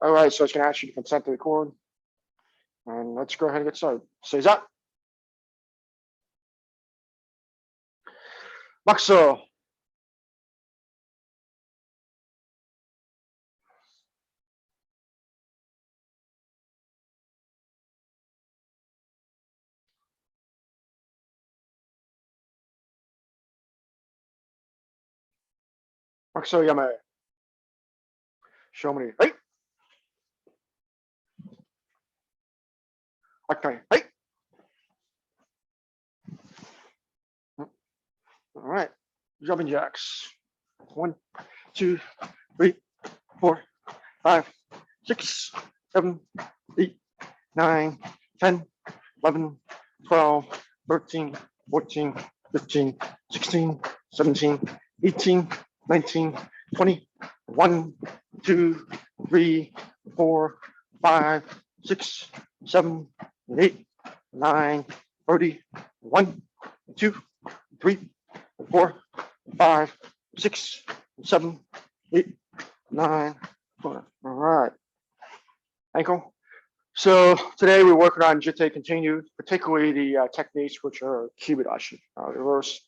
All right, so it's going to ask you to consent to record. And let's go ahead and get started. Seiza. Maxo. Maxo Yame. Show me. Hey. Okay. Hey. All right. Jumping jacks. 1, 2, 3, 4, 5, 6, 7, 8, 9, 10, 11, 12, 13, 14, 15, 16, 17, 18, 19, 20, 1, 2, 3, 4, 5, 6, 7, 8, 9, 30, 1, 2, 3, 4, 5, 6, 7, 8, 9, 4. All right. Ankle. So today we're working on Jitte continued, particularly the techniques which are Kiba dachi, reverse.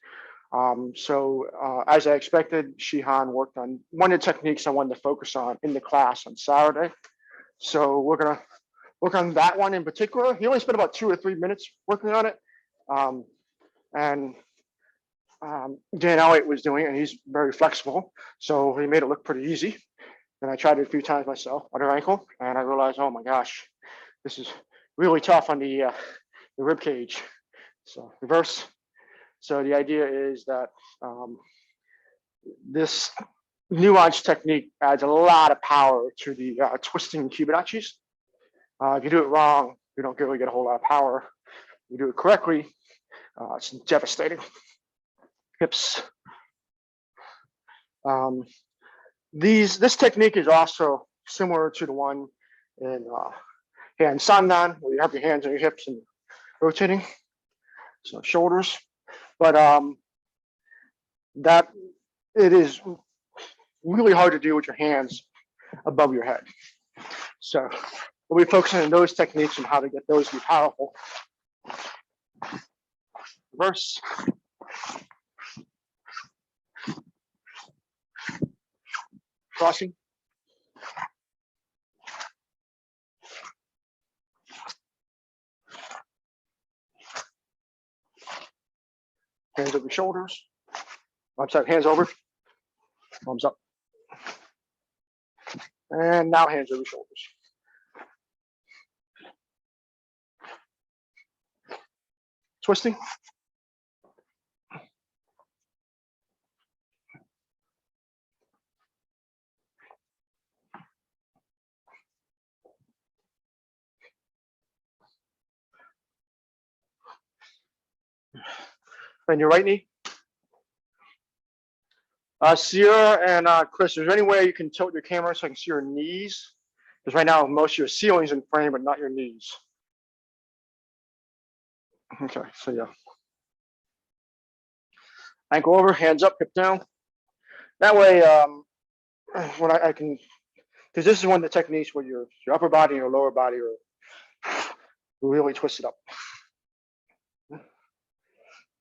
As I expected, Shihan worked on one of the techniques I wanted to focus on in the class on Saturday. So we're gonna work on that one in particular. He only spent about 2 or 3 minutes working on it. Dan Elliott was doing it, and he's very flexible. So he made it look pretty easy. And I tried it a few times myself, other ankle, and I realized, oh my gosh, this is really tough on the rib cage. So reverse. So the idea is that this nuanced technique adds a lot of power to the twisting Kiba dachis. If you do it wrong, you don't really get a whole lot of power. If you do it correctly, it's devastating. Hips. This technique is also similar to the one in hand sandan, where you have your hands on your hips and rotating, so shoulders. But that it is really hard to do with your hands above your head. So we'll be focusing on those techniques and how to get those to be powerful. Reverse. Crossing. Hands over shoulders. I'm sorry, hands over. Thumbs up. And now hands over shoulders. Twisting. Bend your right knee. Sierra and Chris, is there any way you can tilt your camera so I can see your knees? Because right now most of your ceiling's in frame, but not your knees. Okay, so yeah. Ankle over, hands up, hip down. That way, when I can, because this is one of the techniques where your upper body and your lower body are really twisted up.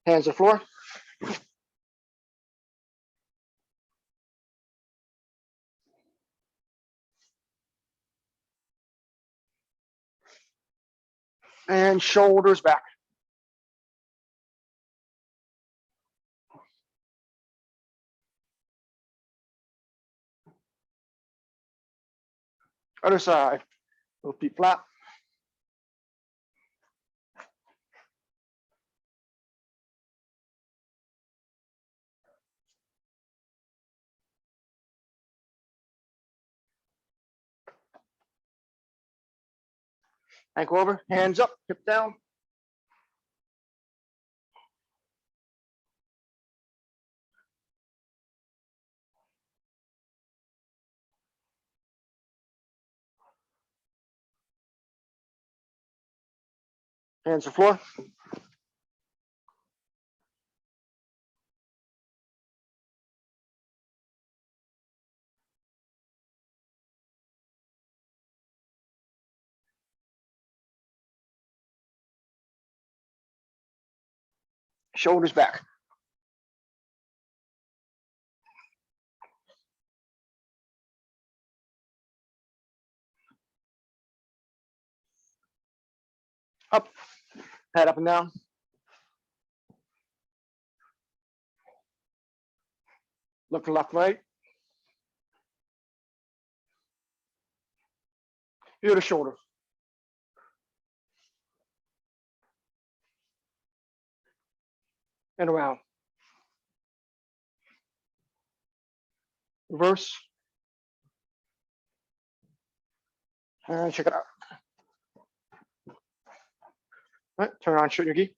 Hands to the floor. And shoulders back. Other side, both feet flat. Ankle over, hands up, hip down. Hands to the floor. Shoulders back. Up, head up and down. Look left, right. Ear to shoulder. And around. Reverse. And check it out. All right, turn on, shoot your gi.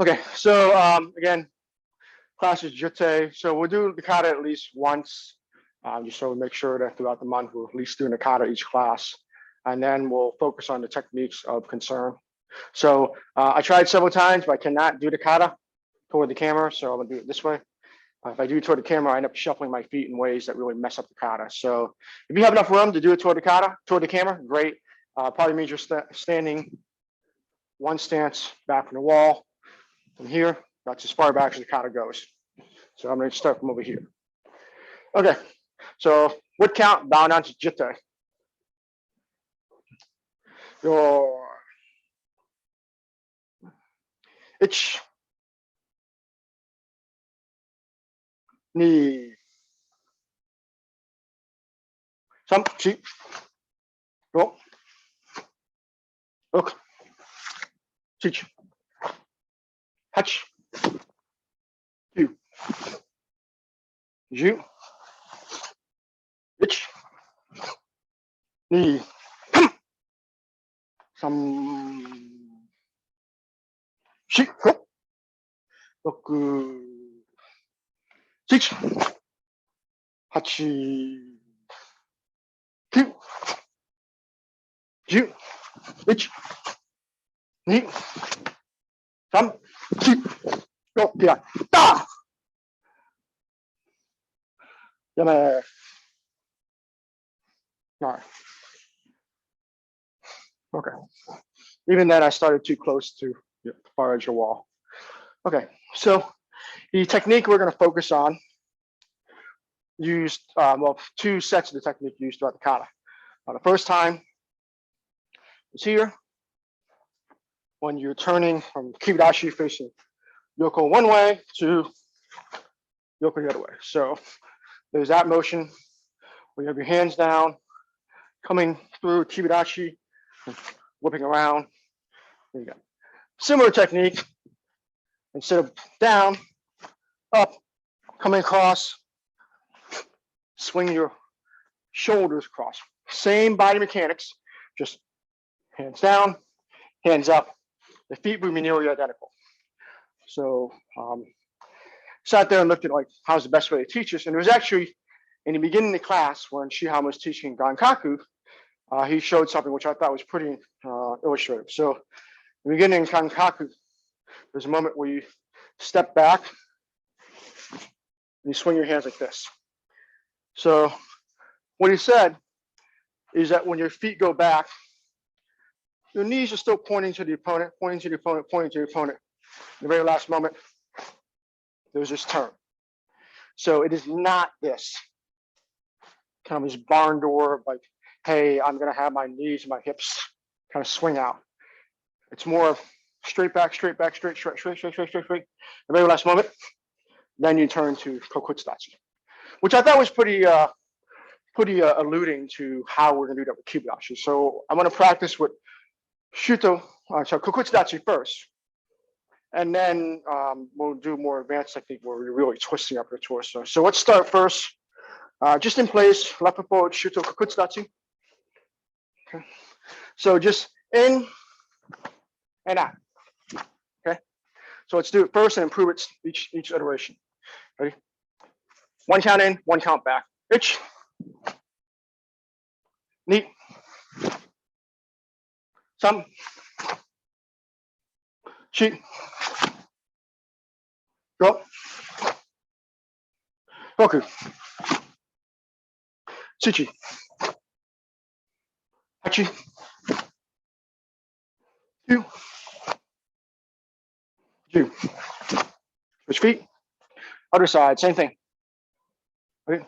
Okay, so again, class is Jitte. So we'll do the kata at least once, just so we make sure that throughout the month we're at least doing the kata each class. And then we'll focus on the techniques of concern. So I tried several times, but I cannot do the kata toward the camera. So I'm gonna do it this way. If I do it toward the camera, I end up shuffling my feet in ways that really mess up the kata. So if you have enough room to do it toward the kata, toward the camera, great. Probably means you're standing one stance back from the wall. From here, that's as far back as the kata goes. So I'm going to start from over here. Okay, so wood count, bow down to Jitte. Your ich, ni, some, chi, go, look, teach, hatch, you, you, ich, ni, some, shi, go, look, teach, hachi, you, you, ich, ni, some, chi, go, yeah, da, yeah, all right. Okay. Even then, I started too close to the far edge of the wall. Okay, so the technique we're going to focus on used, well, two sets of the technique used throughout the kata. The first time is here, when you're turning from Kiba dachi facing Yoko one way to Yoko the other way. So there's that motion where you have your hands down, coming through Kiba dachi, whipping around. There you go. Similar technique, instead of down, up, coming across, swing your shoulders across. Same body mechanics, just hands down, hands up. The feet will be nearly identical. So sat there and looked at like how's the best way to teach this. And it was actually in the beginning of the class when Shihan was teaching Gankaku, he showed something which I thought was pretty illustrative. So in the beginning of Gankaku, there's a moment where you step back and you swing your hands like this. So what he said is that when your feet go back, your knees are still pointing to the opponent, pointing to the opponent, pointing to the opponent. In the very last moment, there's this turn. So it is not this kind of this barn door, like, hey, I'm going to have my knees and my hips kind of swing out. It's more of straight back, straight back, straight, straight, straight, straight, straight, straight, straight. The very last moment, then you turn to Kokutsu dachi, which I thought was pretty alluding to how we're going to do that with Kiba dachi. So I'm going to practice with Kokutsu dachi first. And then we'll do more advanced technique where we're really twisting up your torso. So let's start first, just in place, left foot forward, Shuto Kokutsu dachi. Okay. So just in and out. Okay. So let's do it first and improve it each iteration. Ready? One count in, one count back. Ich. Ni. Some. Chi. Go. Roku. Suchi. Hachi. 2. Ju. Switch feet. Other side, same thing. Okay.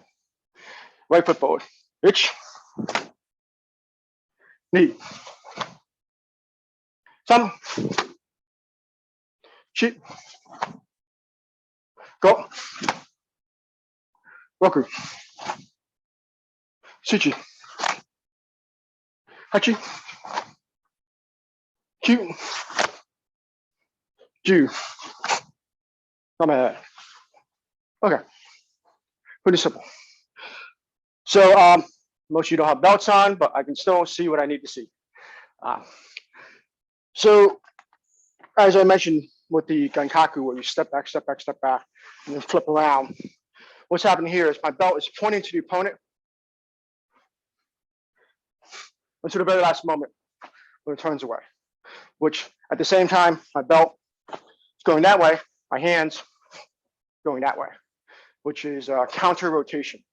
Right foot forward. Ich. Knee. Some. Shi. Go. Roku. Suchi. Hachi. Q. Ju. Come. Okay. Pretty simple. So most of you don't have belts on, but I can still see what I need to see. So as I mentioned with the Gankaku, where you step back, and then flip around, what's happening here is my belt is pointing to the opponent until the very last moment when it turns away, which at the same time, my belt is going that way, my hands going that way, which is counter rotation.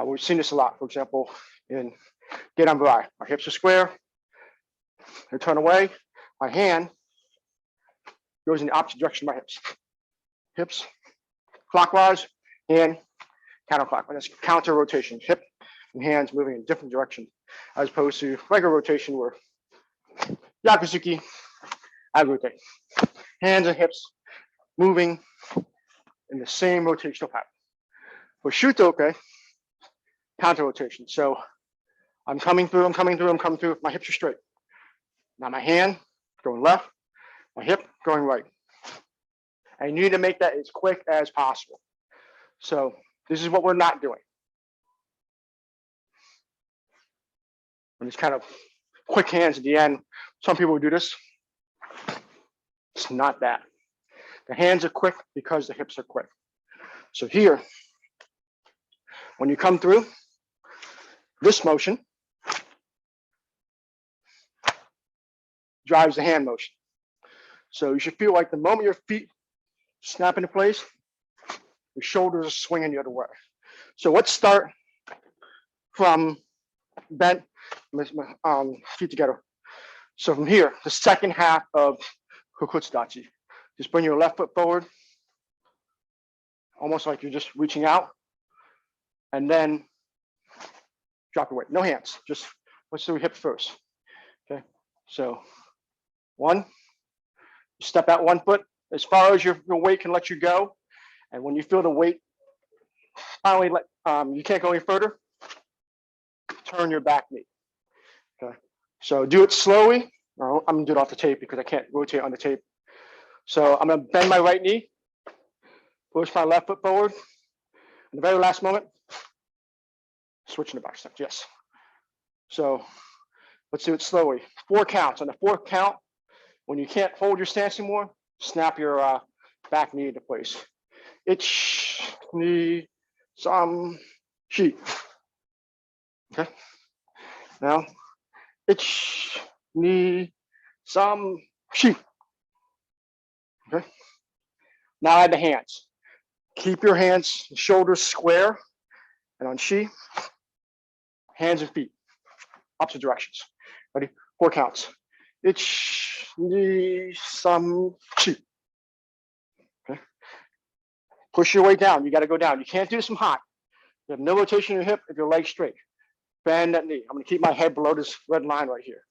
We've seen this a lot, for example, in Gedan Burai. My hips are square, I turn away, my hand goes in the opposite direction of my hips. Hips, clockwise, hand, counterclockwise. That's counter rotation. Hip and hands moving in different directions, as opposed to regular rotation where Yakusuki, I rotate. Hands and hips moving in the same rotational pattern. For Shutoke, counter rotation. So I'm coming through, my hips are straight. Now my hand going left, my hip going right. I need to make that as quick as possible. So this is what we're not doing. And it's kind of quick hands at the end. Some people do this. It's not that. The hands are quick because the hips are quick. So here, when you come through, this motion drives the hand motion. So you should feel like the moment your feet snap into place, your shoulders are swinging the other way. So let's start from bent, feet together. So from here, the second half of Kiba dachi. Just bring your left foot forward, almost like you're just reaching out, and then drop your weight. No hands, just let's do hips first. Okay, so 1, step out 1 foot as far as your weight can let you go, and when you feel the weight finally you can't go any further, turn your back knee. Okay, so do it slowly. I'm gonna do it off the tape because I can't rotate on the tape. So I'm gonna bend my right knee, push my left foot forward. In the very last moment, switching the back step. Yes. So let's do it slowly. 4 counts. On the 4th count, when you can't hold your stance anymore, snap your back knee into place. Ich, ni, sam, shi. Okay. Now, ich, ni, sam, shi. Okay. Now add the hands. Keep your hands, shoulders square, and on shi, hands and feet, opposite directions. Ready? 4 counts. Ich, ni, sam, shi. Okay. Push your way down. You got to go down. You can't do this from high. You have no rotation in your hip if your leg's straight. Bend that knee. I'm going to keep my head below this red line right here.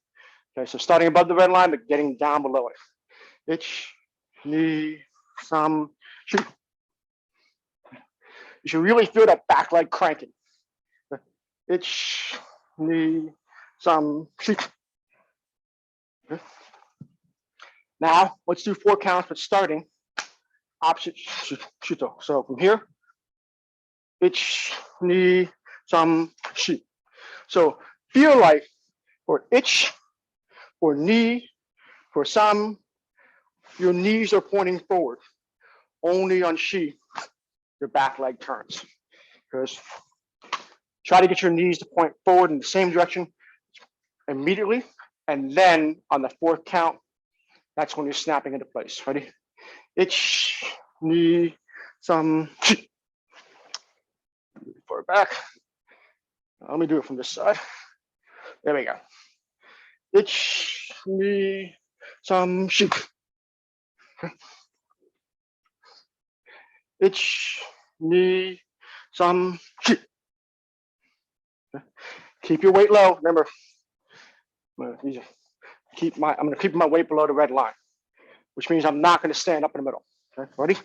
Okay, so starting above the red line, but getting down below it. Ich, ni, sam, shi. You should really feel that back leg cranking. Ich, ni, sam, shi. Okay. Now, let's do 4 counts, but starting opposite shuto. So from here, ich, ni, sam, shi. So feel like for ich, for ni, for sam, your knees are pointing forward. Only on shi, your back leg turns. Because try to get your knees to point forward in the same direction immediately. And then on the 4th count, that's when you're snapping into place. Ready? Ich, ni, sam, shi. Forward back. Let me do it from this side. There we go. Ich, ni, some, shi. Ich, ni, some, shi. Keep your weight low. Remember, I'm going to keep my weight below the red line, which means I'm not going to stand up in the middle. Okay, ready?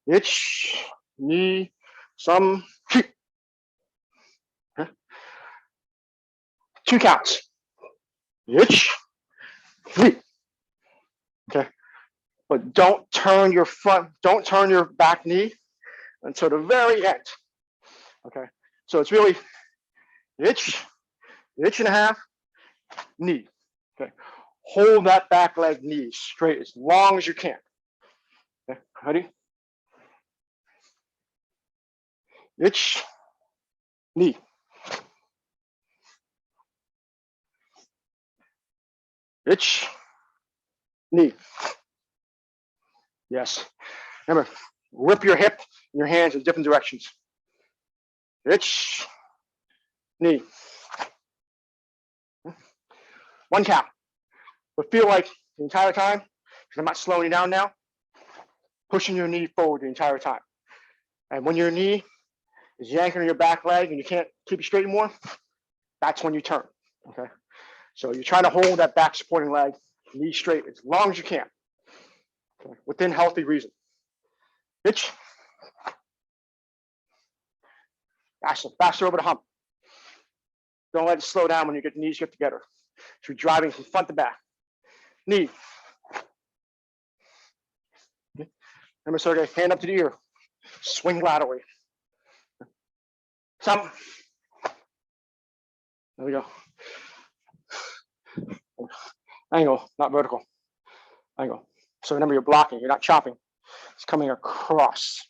Ich, ni, some, shi. Okay. 2 counts. Ich, ni. Okay. But don't turn your back knee until the very end. Okay. So it's really itch and a half, knee. Okay. Hold that back leg knee straight as long as you can. Okay. Ready? Itch, knee. Itch, knee. Yes. Remember, whip your hip and your hands in different directions. Itch, knee. 1 count. But feel like the entire time, because I'm not slowing you down now, pushing your knee forward the entire time. And when your knee is yanking on your back leg and you can't keep it straight anymore, that's when you turn. Okay. So you're trying to hold that back supporting leg, knee straight as long as you can. Okay. Within healthy reason. Itch. Faster over the hump. Don't let it slow down when you get the knees get together. So you're driving from front to back. Knee. Okay. Remember, Sergey, hand up to the ear. Swing laterally. Some. There we go. Angle, not vertical. Angle. So remember, you're blocking. You're not chopping. It's coming across.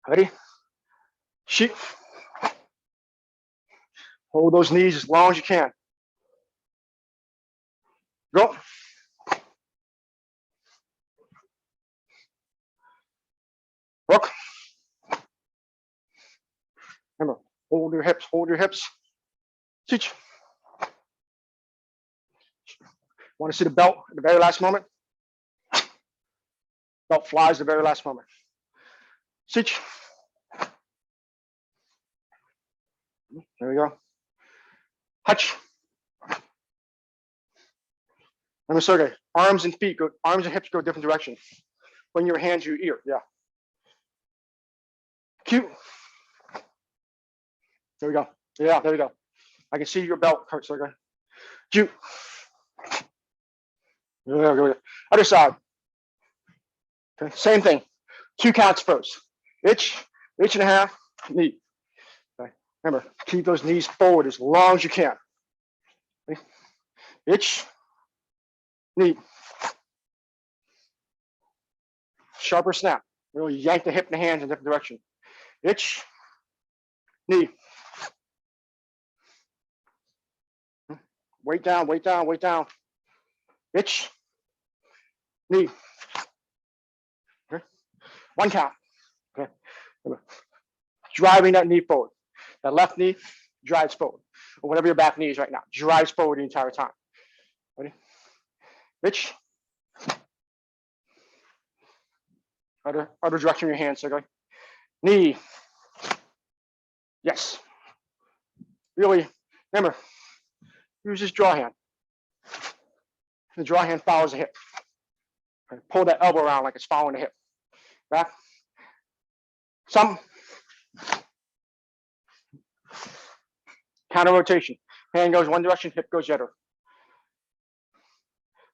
Ready? Shoot. Hold those knees as long as you can. Go. Hook. Remember, hold your hips, hold your hips. Teach. Want to see the belt at the very last moment? Belt flies at the very last moment. Teach. There we go. Hutch. Remember, Sergey, arms and hips go different directions. Bring your hands to your ear, yeah. Cute. There we go. Yeah, there we go. I can see your belt, Sergey. Cute. There we go. Other side. Okay, same thing. 2 counts first. Itch and a half, knee. Okay. Remember, keep those knees forward as long as you can. Okay. Itch, knee. Sharper snap. Really yank the hip and the hands in a different direction. Itch, knee. Weight down, weight down, weight down. Itch, knee. Okay. 1 count. Okay. Driving that knee forward. That left knee drives forward. Or whatever your back knee is right now, drives forward the entire time. Ready? Itch. Other direction of your hands, okay? Knee. Yes. Really, remember, use this draw hand. The draw hand follows the hip. Okay. Pull that elbow around like it's following the hip. Back. Some. Counter rotation. Hand goes one direction, hip goes the other.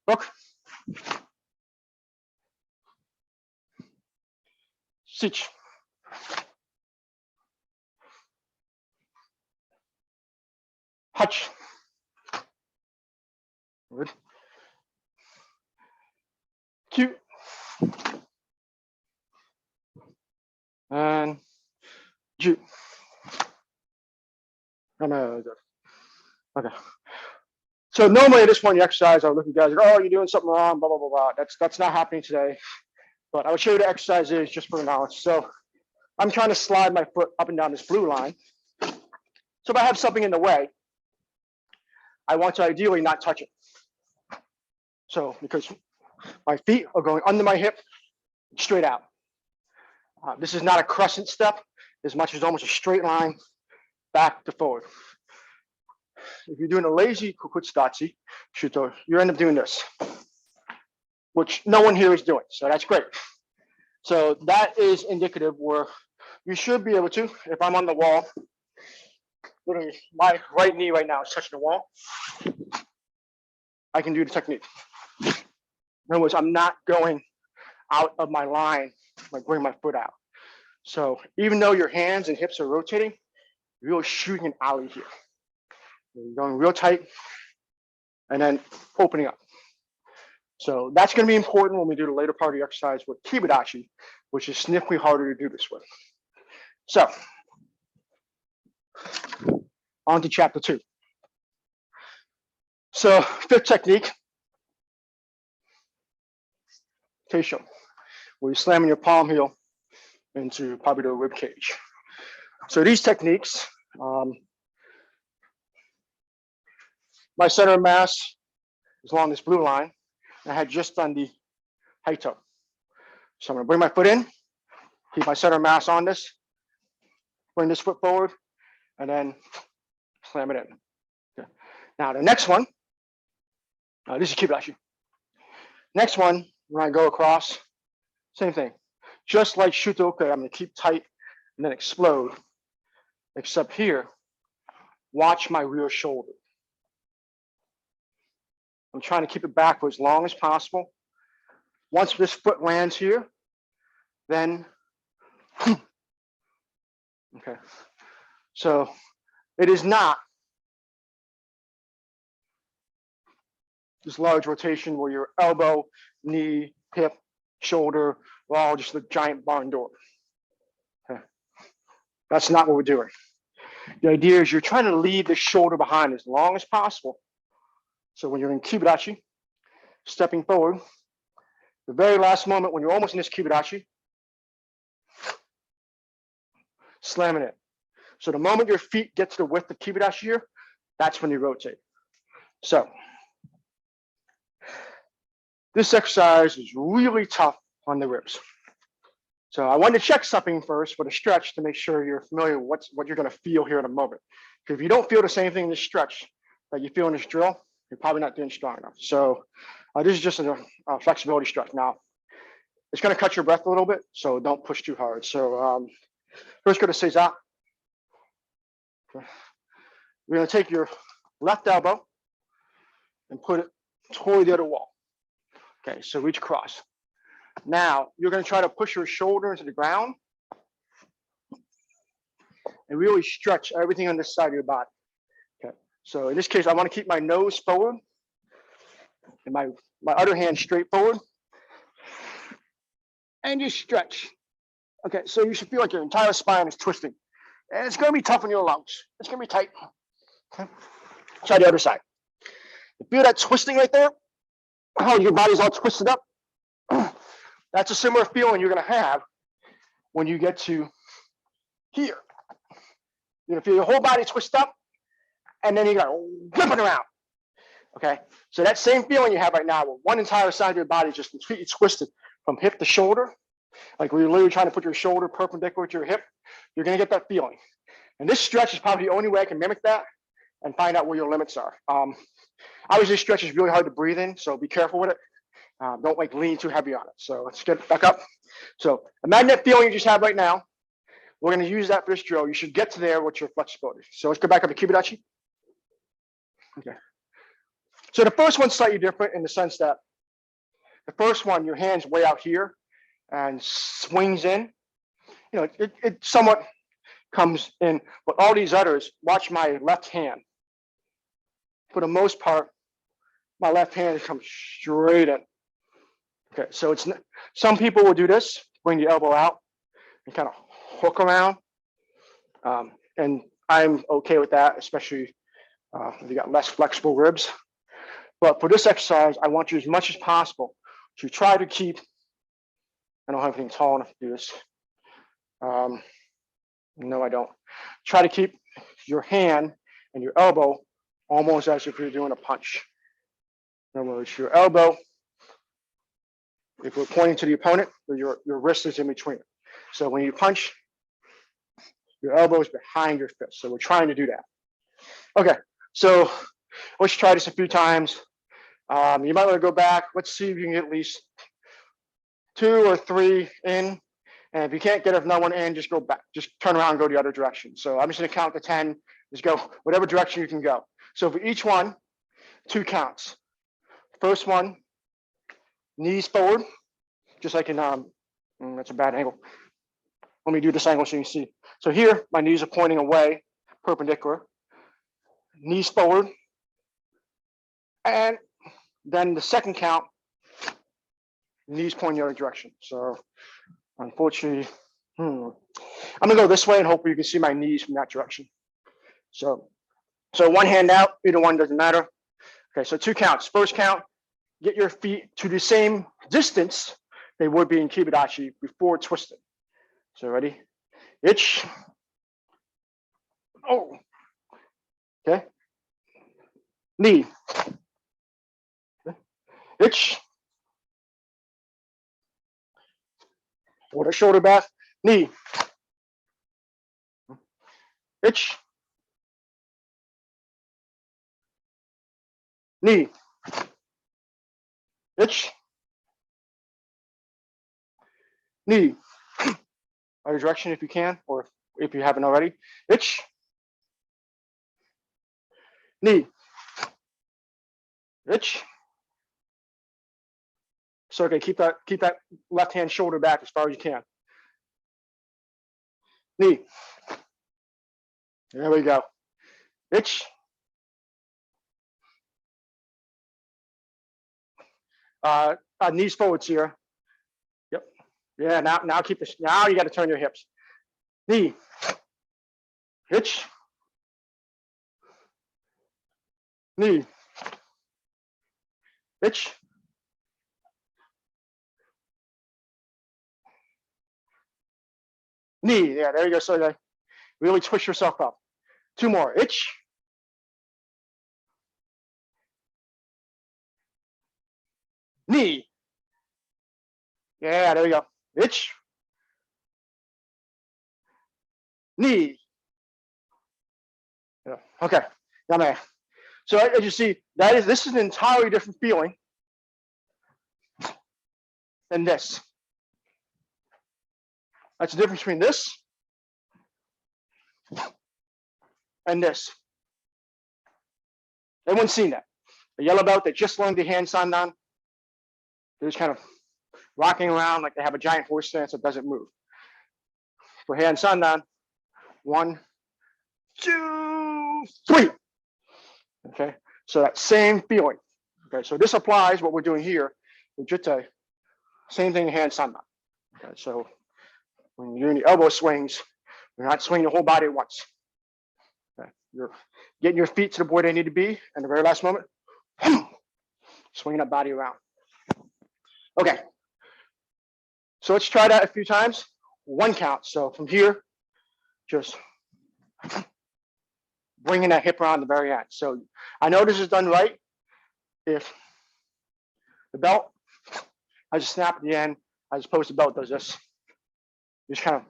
Look. Sich. Hutch. Good. Cute. And Jew. Okay. So normally at this point in the exercise, I would look at you guys like, oh, you're doing something wrong, blah, blah, blah, blah. That's not happening today. But I will show you the exercise is just for the knowledge. So I'm trying to slide my foot up and down this blue line. So if I have something in the way, I want to ideally not touch it. So because my feet are going under my hip, straight out. This is not a crescent step as much as almost a straight line back to forward. If you're doing a lazy dachi shuto, you end up doing this, which no one here is doing. So that's great. So that is indicative where you should be able to, if I'm on the wall, literally my right knee right now is touching the wall, I can do the technique. In other words, I'm not going out of my line, like bring my foot out. So even though your hands and hips are rotating, you're really shooting an alley here. You're going real tight and then opening up. So that's going to be important when we do the later part of the exercise with Kiba dachi, which is significantly harder to do this with. So on to chapter 2. So fifth technique, Teisho, where you're slamming your palm heel into probably the rib cage. So these techniques, my center of mass is along this blue line. I had just done the high toe. So I'm going to bring my foot in, keep my center of mass on this, bring this foot forward, and then slam it in. Okay. Now the next one, this is Kiba dachi. Next one, when I go across, same thing. Just like Shotokan, I'm going to keep tight and then explode. Except here, watch my rear shoulder. I'm trying to keep it back for as long as possible. Once this foot lands here, then, okay. So it is not this large rotation where your elbow, knee, hip, shoulder, are all just a giant barn door. Okay. That's not what we're doing. The idea is you're trying to leave the shoulder behind as long as possible. So when you're in Kiba dachi, stepping forward, the very last moment when you're almost in this Kiba dachi, slamming it. So the moment your feet get to the width of Kiba dachi here, that's when you rotate. So this exercise is really tough on the ribs. So I wanted to check something first for the stretch to make sure you're familiar with what you're going to feel here in a moment. Because if you don't feel the same thing in this stretch that you feel in this drill, you're probably not doing strong enough. So this is just a flexibility stretch. Now, it's going to cut your breath a little bit, so don't push too hard. So first go to Seiza. Okay. You're going to take your left elbow and put it toward the other wall. Okay, so reach across. Now, you're going to try to push your shoulder into the ground and really stretch everything on this side of your body. Okay, so in this case, I want to keep my nose forward and my other hand straight forward and just stretch. Okay, so you should feel like your entire spine is twisting. And it's going to be tough on your lungs. It's going to be tight. Okay, try the other side. You feel that twisting right there? How your body's all twisted up? That's a similar feeling you're going to have when you get to here. You're going to feel your whole body twist up, and then you're going to whip it around. Okay, so that same feeling you have right now, where one entire side of your body is just completely twisted from hip to shoulder, like where you're literally trying to put your shoulder perpendicular to your hip, you're going to get that feeling. And this stretch is probably the only way I can mimic that and find out where your limits are. Obviously, this stretch is really hard to breathe in, so be careful with it. Don't like lean too heavy on it. So let's get back up. So imagine that feeling you just have right now. We're going to use that for this drill. You should get to there with your flexibility. So let's go back up to Kiba dachi. Okay. So the first one's slightly different in the sense that the first one, your hand's way out here and swings in. You know, it somewhat comes in, but all these others, watch my left hand. For the most part, my left hand comes straight in. Okay, so it's some people will do this, bring the elbow out and kind of hook around. And I'm okay with that, especially if you got less flexible ribs. But for this exercise, I want you as much as possible to try to keep, I don't have anything tall enough to do this, No, I don't. Try to keep your hand and your elbow almost as if you're doing a punch. In other words, your elbow, if we're pointing to the opponent, your wrist is in between it. So when you punch, your elbow is behind your fist. So we're trying to do that. Okay, so let's try this a few times. You might want to go back. Let's see if you can get at least 2 or 3 in. And if you can't get another one in, just go back. Just turn around and go the other direction. So I'm just going to count to 10. Just go whatever direction you can go. So for each one, 2 counts. First one, knees forward, just like in, that's a bad angle. Let me do this angle so you can see. So here, my knees are pointing away, perpendicular. Knees forward. And then the second count, knees pointing the other direction. So unfortunately, I'm gonna go this way and hopefully you can see my knees from that direction. So one hand out, either one doesn't matter. Okay, so 2 counts. First count, get your feet to the same distance they would be in Kiba dachi before twisting. So ready? Itch. Oh. Okay. Knee. Okay. Itch. Hold the shoulder back. Knee. Itch. Knee. Itch. Knee. Other direction if you can, or if you haven't already. Itch. Knee. Itch. So okay, keep that left hand shoulder back as far as you can. Knee. There we go. Itch. Knees forwards here. Yep. Yeah. Now keep this. Now you got to turn your hips. Knee. Itch. Knee. Itch. Knee. Yeah, there you go. So really twist yourself up. 2 more. Itch. Knee. Yeah, there you go. Itch. Knee. Yeah. Okay. Yame. So as you see, this is an entirely different feeling than this. That's the difference between this and this. Everyone's seen that. The yellow belt that just learned the hand sandan, they're just kind of rocking around like they have a giant horse stance that doesn't move. For hand sandan, 1, 2, 3. Okay, so that same feeling. Okay, so this applies what we're doing here with Jitte. Same thing in hand sandan. Okay, so when you're doing the elbow swings, you're not swinging the whole body at once. Okay, you're getting your feet to the where they need to be, and the very last moment, swinging that body around. Okay, so let's try that a few times. 1 count. So from here, just bringing that hip around the very end. So I know this is done right. If the belt has a snap at the end, as opposed to the belt does this, just kind of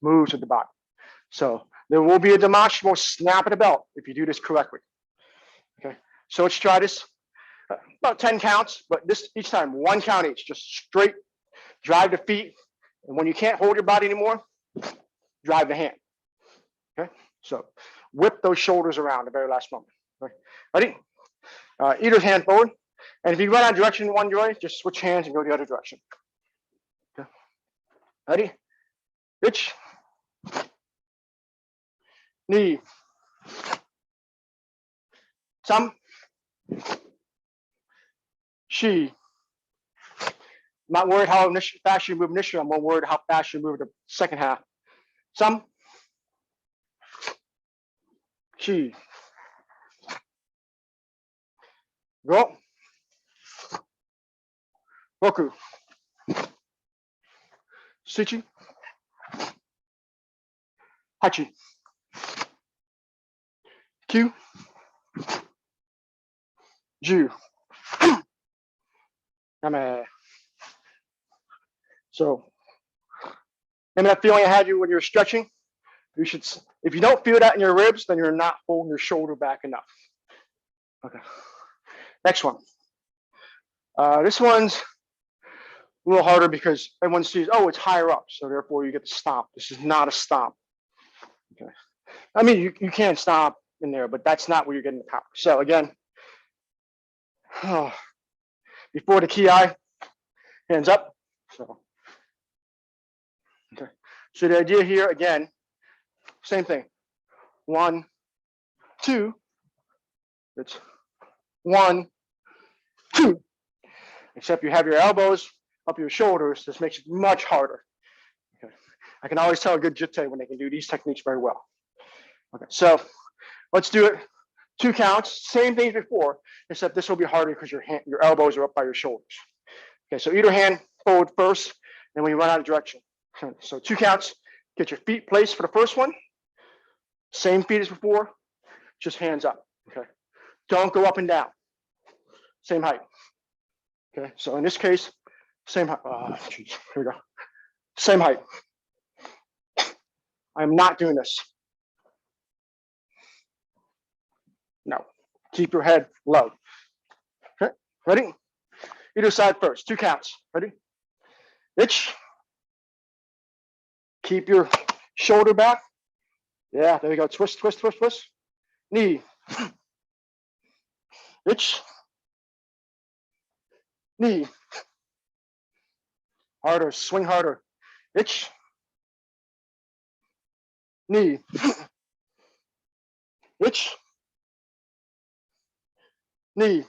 moves with the body. So there will be a demonstrable snap of the belt if you do this correctly. Okay, so let's try this. About 10 counts, but this each time 1 count each. Just straight drive the feet, and when you can't hold your body anymore, drive the hand. Okay, so whip those shoulders around the very last moment. Okay. Ready? Either hand forward, and if you run out direction in one way, just switch hands and go the other direction. Okay. Ready? Itch. Knee. Some. She. I'm not worried how fast you move initially. I'm more worried how fast you move the second half. Some. She. Go. Roku. Suchi. Hachi. Q. Ju. Name. So, remember that feeling I had you when you were stretching? You should, if you don't feel that in your ribs, then you're not holding your shoulder back enough. Okay. Next one. This one's a little harder because everyone sees, oh, it's higher up, so therefore you get to stomp. This is not a stomp. Okay. I mean, you can stomp in there, but that's not where you're getting the power. So again, before the ki, hands up. So, okay. So the idea here, again, same thing. 1, 2. It's 1, 2. Except you have your elbows up your shoulders. This makes it much harder. Okay. I can always tell a good jitte when they can do these techniques very well. Okay, so let's do it. 2 counts, same thing as before, except this will be harder because your elbows are up by your shoulders. Okay, so either hand forward first, and when you run out of direction. So 2 counts, get your feet placed for the first one. Same feet as before, just hands up. Okay, don't go up and down. Same height. Okay, so in this case, same height. Geez, here we go. Same height. I'm not doing this. No, keep your head low. Okay, ready? Either side first, 2 counts. Ready? Itch. Keep your shoulder back. Yeah, there we go. Twist, twist, twist, twist. Knee. Itch. Knee. Harder, swing harder. Itch. Knee. Itch. Knee.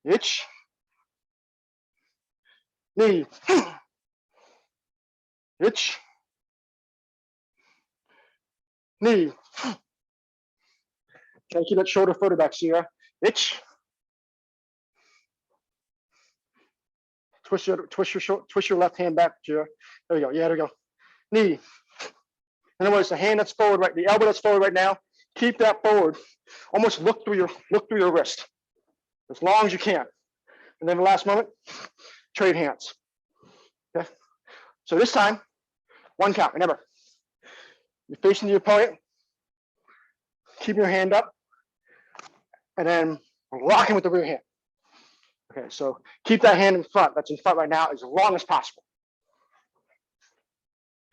Itch. Knee. Itch. Knee. Try to keep that shoulder further back, Sierra. Itch. Twist your left hand back, Sierra. There we go. Yeah, there we go. Knee. In other words, the hand that's forward, right, the elbow that's forward right now, keep that forward. Almost look through your wrist as long as you can. And then the last moment, trade hands. Okay. So this time, 1 count. Remember, you're facing the opponent. Keep your hand up, and then lock in with the rear hand. Okay. So keep that hand in front. That's in front right now as long as possible.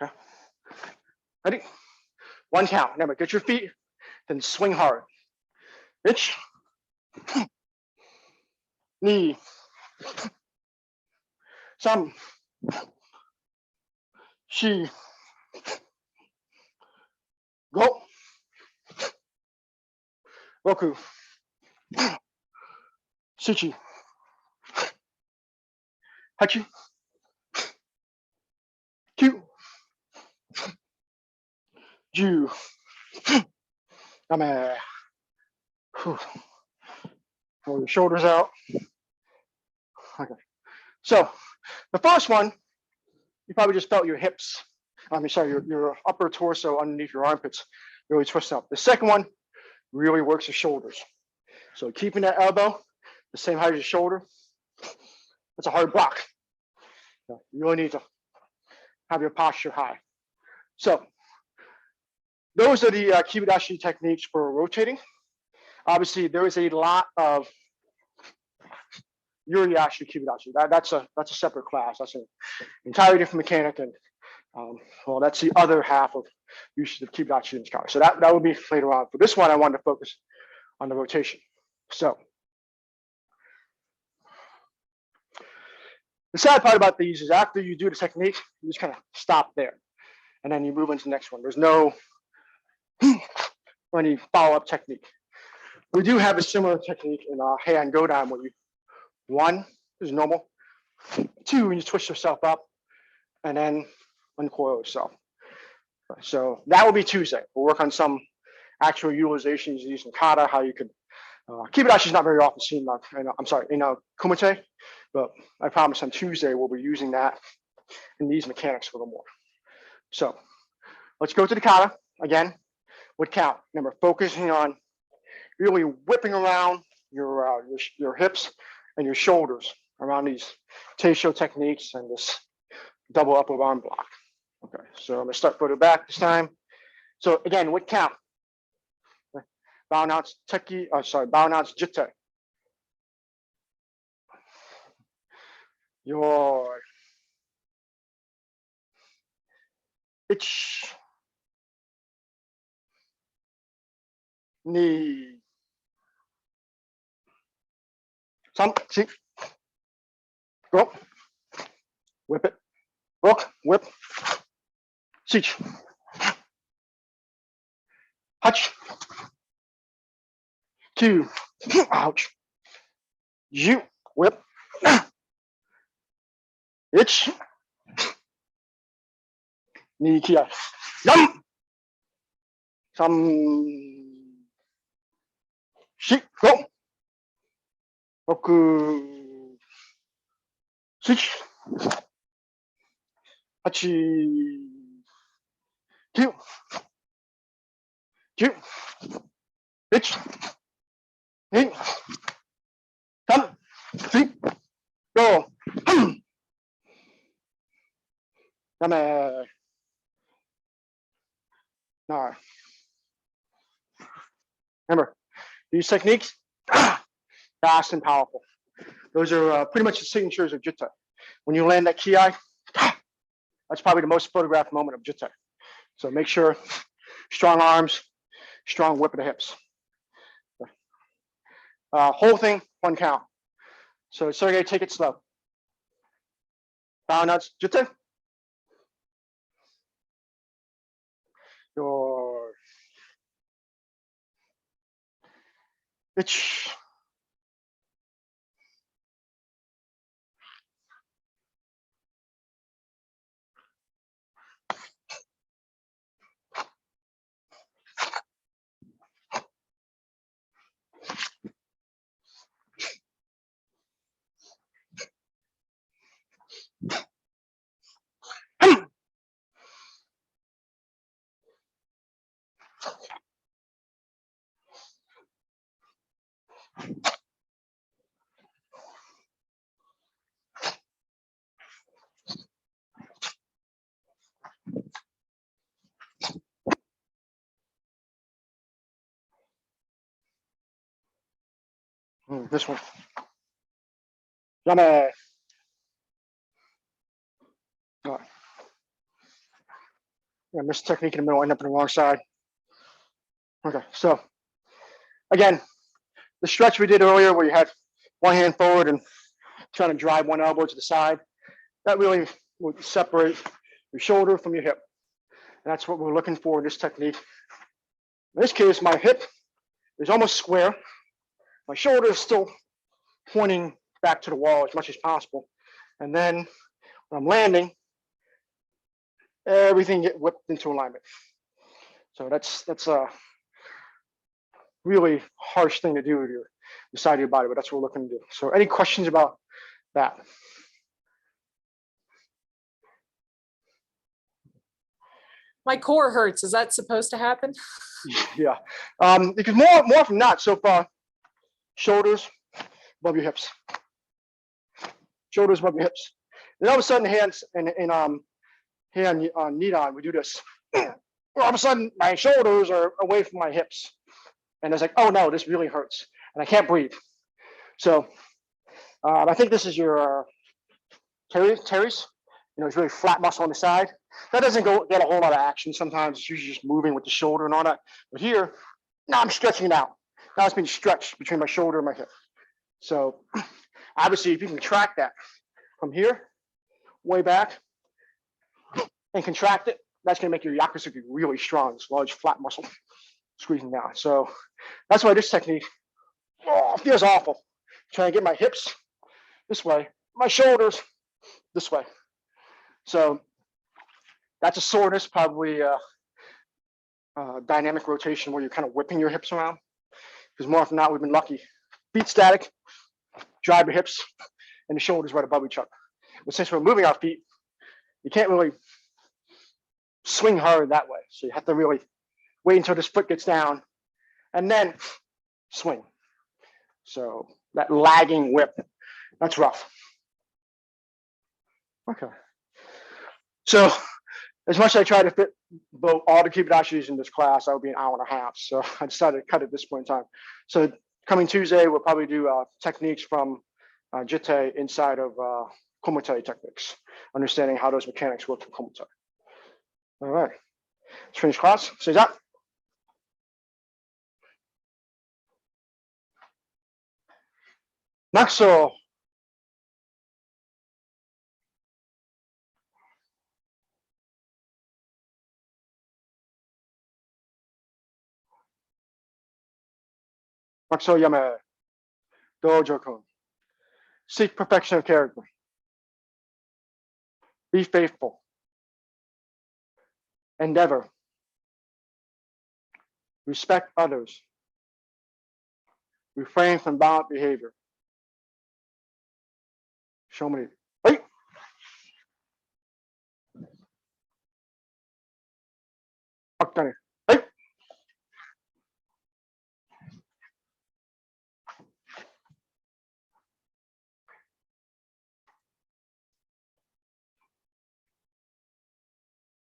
Okay. Ready? 1 count. Remember, get your feet, then swing hard. Itch. Knee. Some. She. Go. Roku. Suchi. Hachi. Q. Ju. Name. Pull your shoulders out. Okay. So the first one, you probably just felt your hips. Your upper torso underneath your armpits really twist up. The second one really works the shoulders. So keeping that elbow the same height as your shoulder, that's a hard block. You really need to have your posture high. So those are the Kiba dachi techniques for rotating. Obviously, there is a lot of Yuriashi Kiba dachi. That's a separate class. That's an entirely different mechanic, and well, that's the other half of usage of Kiba dachi in Chicago. So that will be later on. For this one, I wanted to focus on the rotation. So the sad part about these is after you do the technique, you just kind of stop there, and then you move into the next one. There's no any follow-up technique. We do have a similar technique in hand go down where you 1 is normal, 2 you twist yourself up, and then uncoil yourself. So that will be Tuesday. We'll work on some actual utilizations using kata, how you could Kiba dachi is not very often seen in kumite, but I promise on Tuesday we'll be using that in these mechanics a little more. So Let's go to the kata again with count. Remember, focusing on really whipping around your hips and your shoulders around these Teisho techniques and this double upper arm block. Okay, so I'm gonna start further back this time. So again, with count. Bow teki, bow jitte. Your ich, ni, some, see, go, whip it, rook, whip, sich, hutch, two, ouch, you, whip, ich, ni, kia, yum, some, shi, go, roku, sich, hachi, two, two, ich, ni, come, three, go, yame, no. Remember, these techniques, fast and powerful. Those are pretty much the signatures of Jitte. When you land that ki, that's probably the most photographed moment of Jitte. So make sure, strong arms, strong whip of the hips. Whole thing, one count. So Sergey, take it slow. Bow nuts, Jitte. Your itch. This one. Yame. All right. Yeah, miss technique in the middle, end up on the wrong side. Okay, so again, the stretch we did earlier where you had one hand forward and trying to drive one elbow to the side, that really would separate your shoulder from your hip. And that's what we're looking for in this technique. In this case, my hip is almost square. My shoulder is still pointing back to the wall as much as possible. And then when I'm landing, everything get whipped into alignment. So that's a really harsh thing to do with the side of your body, but that's what we're looking to do. So any questions about that? My core hurts. Is that supposed to happen? Yeah. Because more often not, so far, shoulders above your hips. Shoulders above your hips. And all of a sudden, hands and hand on knee on, we do this. All of a sudden, my shoulders are away from my hips. And it's like, oh no, this really hurts. And I can't breathe. So I think this is your teres. You know, it's really flat muscle on the side. That doesn't get a whole lot of action. Sometimes it's usually just moving with the shoulder and all that. But here, now I'm stretching it out. Now it's being stretched between my shoulder and my hip. So obviously, if you can track that from here, way back, and contract it, that's going to make your yakusuki really strong, this large flat muscle squeezing down. So that's why this technique feels awful. Trying to get my hips this way, my shoulders this way. So that's a soreness, probably dynamic rotation where you're kind of whipping your hips around. Because more often than not, we've been lucky. Feet static, drive your hips, and the shoulders right above each other. But since we're moving our feet, you can't really swing hard that way. So you have to really wait until this foot gets down and then swing. So that lagging whip, that's rough. Okay. So as much as I try to fit all the Kiba dachis in this class, that would be an hour and a half. So I decided to cut at this point in time. So coming Tuesday, we'll probably do techniques from Jitte inside of Kumite techniques, understanding how those mechanics work from Kumite. All right, let's finish class. Say that. Naxo. Naxo yame. Dojo-kun. Seek perfection of character. Be faithful. Endeavor. Respect others. Refrain from violent behavior. Show me. Wait. Fuck,